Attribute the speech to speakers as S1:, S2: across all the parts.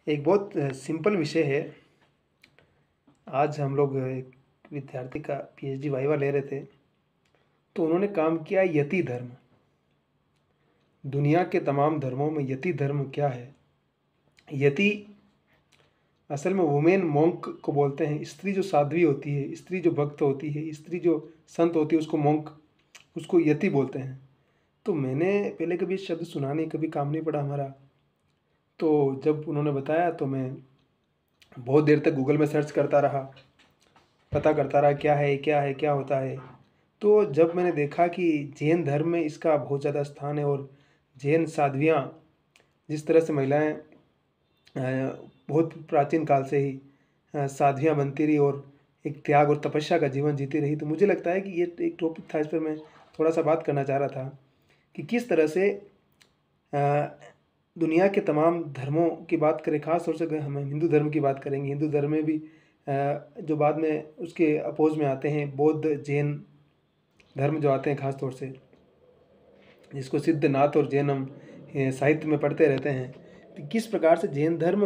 S1: एक बहुत सिंपल विषय है। आज हम लोग एक विद्यार्थी का पीएचडी वाइवा ले रहे थे, तो उन्होंने काम किया यति धर्म। दुनिया के तमाम धर्मों में यति धर्म क्या है? यति असल में वुमेन मोंक को बोलते हैं। स्त्री जो साध्वी होती है, स्त्री जो भक्त होती है, स्त्री जो संत होती है, उसको मोंक, उसको यति बोलते हैं। तो मैंने पहले कभी शब्द सुना नहीं, कभी काम नहीं पड़ा हमारा। तो जब उन्होंने बताया तो मैं बहुत देर तक गूगल में सर्च करता रहा, पता करता रहा क्या है, क्या है, क्या होता है। तो जब मैंने देखा कि जैन धर्म में इसका बहुत ज़्यादा स्थान है और जैन साध्वियाँ जिस तरह से महिलाएं बहुत प्राचीन काल से ही साध्वियाँ बनती रही और एक त्याग और तपस्या का जीवन जीती रही, तो मुझे लगता है कि ये एक टॉपिक था, इस पर मैं थोड़ा सा बात करना चाह रहा था कि किस तरह से दुनिया के तमाम धर्मों की बात करें, खास तौर से हम हिंदू धर्म की बात करेंगे। हिंदू धर्म में भी जो बाद में उसके अपोज में आते हैं, बौद्ध जैन धर्म जो आते हैं, खास तौर से जिसको सिद्धनाथ और जैन हम साहित्य में पढ़ते रहते हैं, तो किस प्रकार से जैन धर्म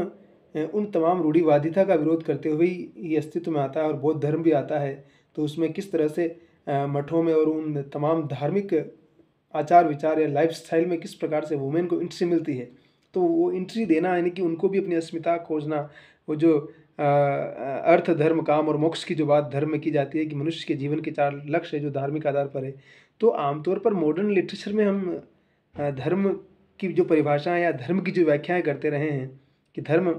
S1: उन तमाम रूढ़िवादिता का विरोध करते हुए ही अस्तित्व में आता है और बौद्ध धर्म भी आता है। तो उसमें किस तरह से मठों में और उन तमाम धार्मिक आचार विचार या लाइफ स्टाइल में किस प्रकार से वुमेन को एंट्री मिलती है। तो वो एंट्री देना यानी कि उनको भी अपनी अस्मिता खोजना, वो जो अर्थ धर्म काम और मोक्ष की जो बात धर्म में की जाती है कि मनुष्य के जीवन के 4 लक्ष्य है जो धार्मिक आधार पर है। तो आमतौर पर मॉडर्न लिटरेचर में हम धर्म की जो परिभाषाएं या धर्म की जो व्याख्याएं करते रहे हैं कि धर्म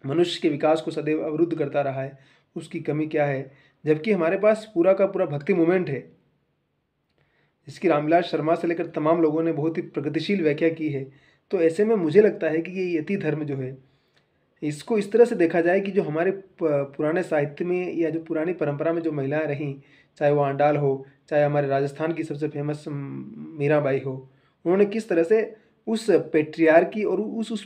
S1: मनुष्य के विकास को सदैव अवरुद्ध करता रहा है, उसकी कमी क्या है, जबकि हमारे पास पूरा का पूरा भक्ति मूवमेंट है जिसकी रामविलास शर्मा से लेकर तमाम लोगों ने बहुत ही प्रगतिशील व्याख्या की है। तो ऐसे में मुझे लगता है कि ये यति धर्म जो है, इसको इस तरह से देखा जाए कि जो हमारे पुराने साहित्य में या जो पुरानी परंपरा में जो महिलाएं रहीं, चाहे वो आंडाल हो, चाहे हमारे राजस्थान की सबसे फेमस मीराबाई हो, उन्होंने किस तरह से उस पेट्रियार्की और उस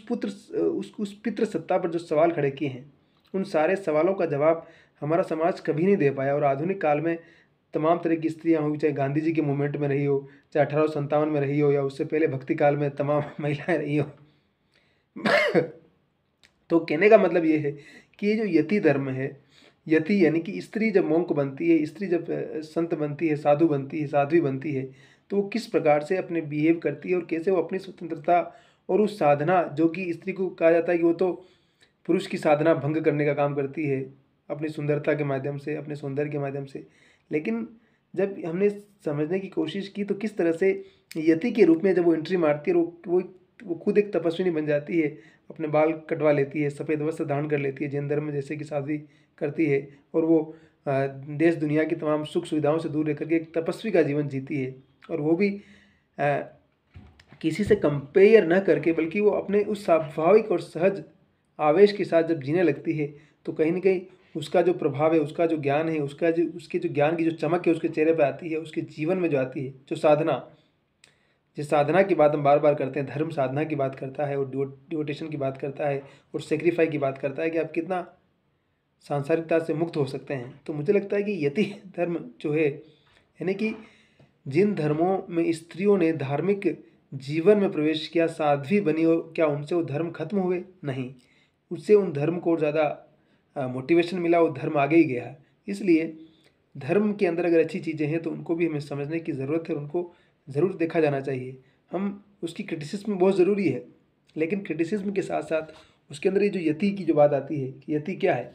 S1: पितृ सत्ता पर जो सवाल खड़े किए हैं, उन सारे सवालों का जवाब हमारा समाज कभी नहीं दे पाया। और आधुनिक काल में तमाम तरह की स्त्रियाँ हुई, चाहे गांधी जी के मूवमेंट में रही हो, चाहे 1857 में रही हो, या उससे पहले भक्ति काल में तमाम महिलाएं रही हो। तो कहने का मतलब ये है कि ये जो यति धर्म है, यति यानी कि स्त्री जब मोंक बनती है, स्त्री जब संत बनती है, साधु बनती है, साध्वी बनती है, तो वो किस प्रकार से अपने बिहेव करती है और कैसे वो अपनी स्वतंत्रता और उस साधना, जो कि स्त्री को कहा जाता है कि वो तो पुरुष की साधना भंग करने का काम करती है अपनी सुंदरता के माध्यम से, अपने सौंदर्य के माध्यम से। लेकिन जब हमने समझने की कोशिश की तो किस तरह से यति के रूप में जब वो एंट्री मारती है, वो खुद एक तपस्विनी बन जाती है, अपने बाल कटवा लेती है, सफ़ेद वस्त्र धारण कर लेती है, जैन धर्म में जैसे कि शादी करती है, और वो देश दुनिया की तमाम सुख सुविधाओं से दूर रह करके एक तपस्वी का जीवन जीती है। और वो भी किसी से कंपेयर न करके, बल्कि वो अपने उस स्वाभाविक और सहज आवेश के साथ जब जीने लगती है, तो कहीं ना कहीं उसका जो प्रभाव है, उसका जो ज्ञान है, उसके जो ज्ञान की जो चमक है उसके चेहरे पर आती है, उसके जीवन में जो आती है, जो साधना, जिस साधना की बात हम बार बार करते हैं, धर्म साधना की बात करता है और डिवोटेशन की बात करता है और सेक्रीफाई की बात करता है कि आप कितना सांसारिकता से मुक्त हो सकते हैं। तो मुझे लगता है कि यति धर्म जो है, यानी कि जिन धर्मों में स्त्रियों ने धार्मिक जीवन में प्रवेश किया, साध्वी बनी, और क्या उनसे वो धर्म खत्म हुए? नहीं, उससे उन धर्म को और ज़्यादा मोटिवेशन मिला, वो धर्म आगे ही गया। इसलिए धर्म के अंदर अगर अच्छी चीज़ें हैं तो उनको भी हमें समझने की ज़रूरत है, उनको ज़रूर देखा जाना चाहिए। हम उसकी क्रिटिसिज्म बहुत ज़रूरी है, लेकिन क्रिटिसिज्म के साथ साथ उसके अंदर ये जो यति की जो बात आती है कि यति क्या है,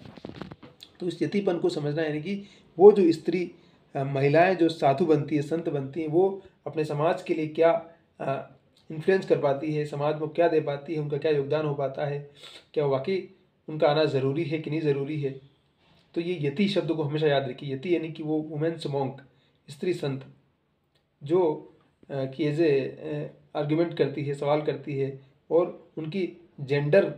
S1: तो इस यतिपन को समझना, यानी कि वो जो स्त्री महिलाएं जो साधु बनती है, संत बनती हैं, वो अपने समाज के लिए क्या इन्फ्लुएंस कर पाती है, समाज में क्या दे पाती है, उनका क्या योगदान हो पाता है, क्या वाकई उनका आना ज़रूरी है कि नहीं ज़रूरी है। तो ये यति शब्द को हमेशा याद रखिए। यति यानी कि वो वुमेन्स मॉन्क, स्त्री संत, जो कि एज ए आर्ग्यूमेंट करती है, सवाल करती है, और उनकी जेंडर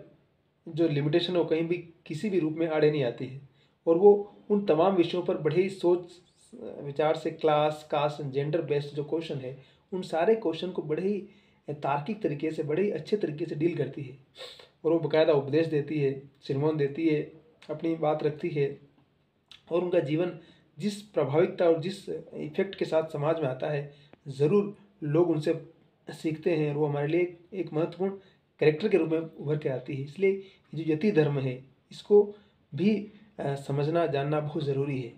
S1: जो लिमिटेशन है वो कहीं भी किसी भी रूप में आड़े नहीं आती है, और वो उन तमाम विषयों पर बड़े ही सोच विचार से, क्लास, कास्ट, जेंडर बेस्ड जो क्वेश्चन है, उन सारे क्वेश्चन को बड़े ही तार्किक तरीके से, बड़े ही अच्छे तरीके से डील करती है, और वो बाकायदा उपदेश देती है, सिरमौन देती है, अपनी बात रखती है, और उनका जीवन जिस प्रभाविकता और जिस इफेक्ट के साथ समाज में आता है, ज़रूर लोग उनसे सीखते हैं, और वो हमारे लिए एक महत्वपूर्ण कैरेक्टर के रूप में उभर के आती है। इसलिए ये जो यति धर्म है इसको भी समझना जानना बहुत ज़रूरी है।